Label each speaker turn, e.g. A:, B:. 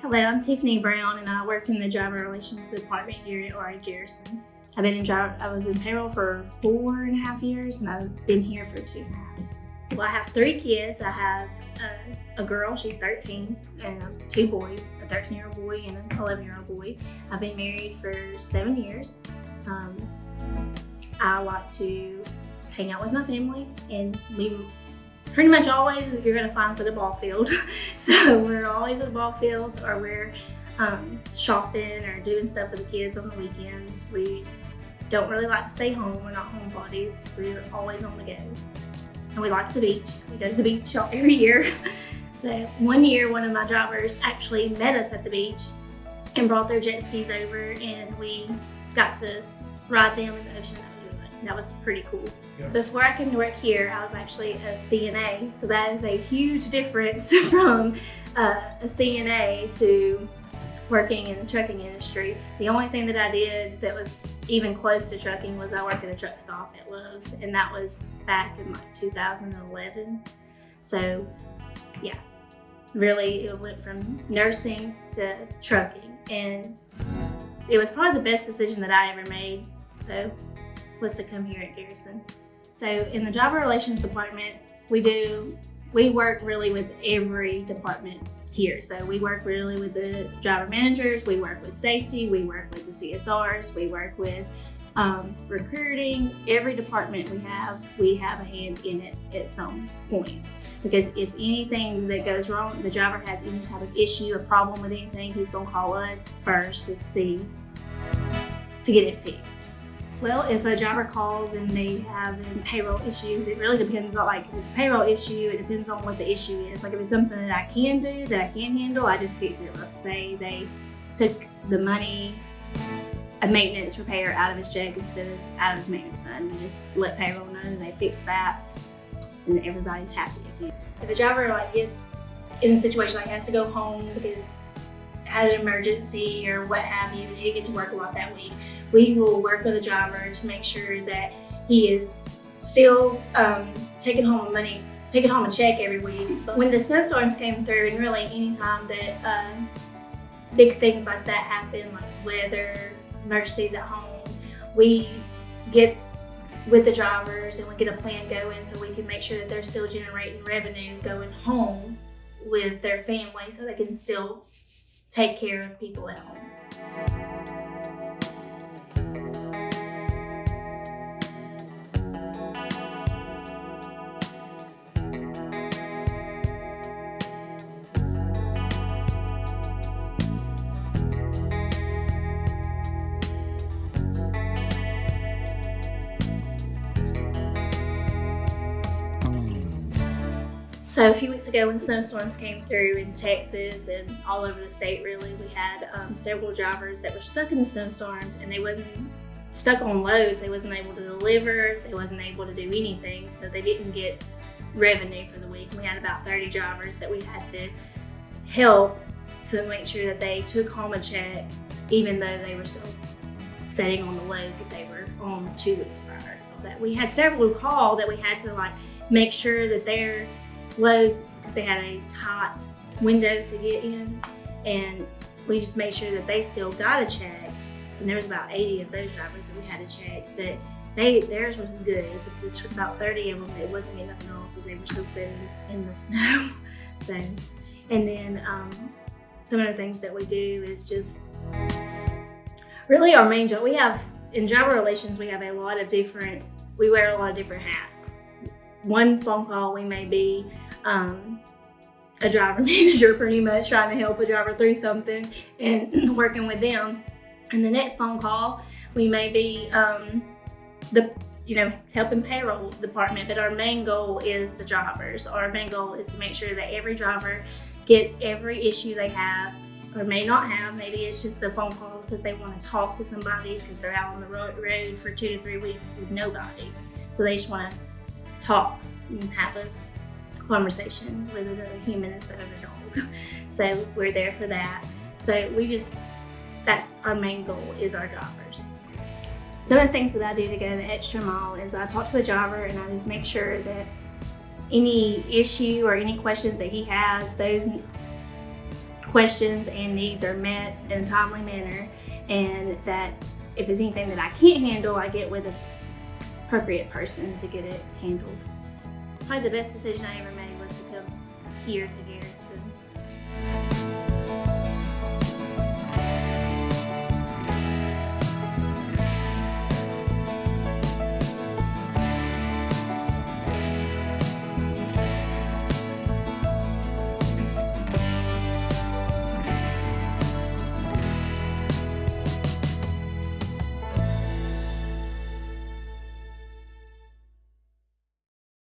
A: Hello, I'm Tiffany Brown and I work in the Driver Relations Department here at Garrison. I was in payroll for 4.5 years and I've been here for 2.5. Well, I have 3 kids. I have a girl, she's 13, and 2 boys, a 13-year-old boy and an 11-year-old boy. I've been married for 7 years. I like to hang out with my family, and we pretty much always, you're gonna find us at a ball field. So we're always at the ball fields, or we're shopping or doing stuff with the kids on the weekends. We don't really like to stay home. We're not homebodies. We're always on the go. And we like the beach. We go to the beach every year. So one year, one of my drivers actually met us at the beach and brought their jet skis over, and we got to ride them in the ocean. That was pretty cool. Yeah. Before I came to work here, I was actually a CNA. So that is a huge difference from a CNA to working in the trucking industry. The only thing that I did that was even close to trucking was I worked at a truck stop at Lowe's, and that was back in like 2011. So yeah, really it went from nursing to trucking, and it was probably the best decision that I ever made. So was to come here at Garrison. So in the Driver Relations Department, we work really with every department here. So we work really with the driver managers, we work with safety, we work with the CSRs, we work with recruiting. Every department we have a hand in it at some point. Because if anything that goes wrong, the driver has any type of issue, a problem with anything, he's gonna call us first to get it fixed. Well, if a driver calls and they have payroll issues, it really depends on, like, if it's a payroll issue, it depends on what the issue is. Like, if it's something that I can do, that I can handle, I just fix it. Let's say they took the money, a maintenance repair, out of his check instead of out of his maintenance fund, and just let payroll know and they fix that, and everybody's happy again. If a driver gets in a situation like has to go home because has an emergency or what have you, and he gets to work a lot that week, we will work with the driver to make sure that he is still taking home a check every week. But when the snowstorms came through, and really any time that big things like that happen, like weather, emergencies at home, we get with the drivers and we get a plan going so we can make sure that they're still generating revenue going home with their family so they can still take care of people at home. So a few weeks ago when snowstorms came through in Texas and all over the state, really, we had several drivers that were stuck in the snowstorms, and they wasn't stuck on loads. They wasn't able to deliver, they wasn't able to do anything, so they didn't get revenue for the week. We had about 30 drivers that we had to help to make sure that they took home a check, even though they were still sitting on the load that they were on 2 weeks prior. That we had several who called that we had to make sure that their loads, because they had a tight window to get in, and we just made sure that they still got a check. And there was about 80 of those drivers that we had to check, but theirs was good. But about 30 of them, it wasn't enough at all because they were still sitting in the snow. So, and then some of the things that we do is just really our main job. We have in driver relations, we wear a lot of different hats. One phone call, we may be a driver manager, pretty much trying to help a driver through something and working with them. And the next phone call, we may be helping payroll department. But our main goal is the drivers. Our main goal is to make sure that every driver gets every issue they have or may not have. Maybe it's just a phone call because they want to talk to somebody because they're out on the road for 2 to 3 weeks with nobody. So they just want to talk and have a conversation with another human instead of a dog. So we're there for that. So that's our main goal, is our drivers. Some of the things that I do to go the extra mile is I talk to the driver and I just make sure that any issue or any questions that he has, those questions and needs are met in a timely manner, and that if there's anything that I can't handle, I get with an appropriate person to get it handled. Probably the best decision I ever made was to come here to Garrison.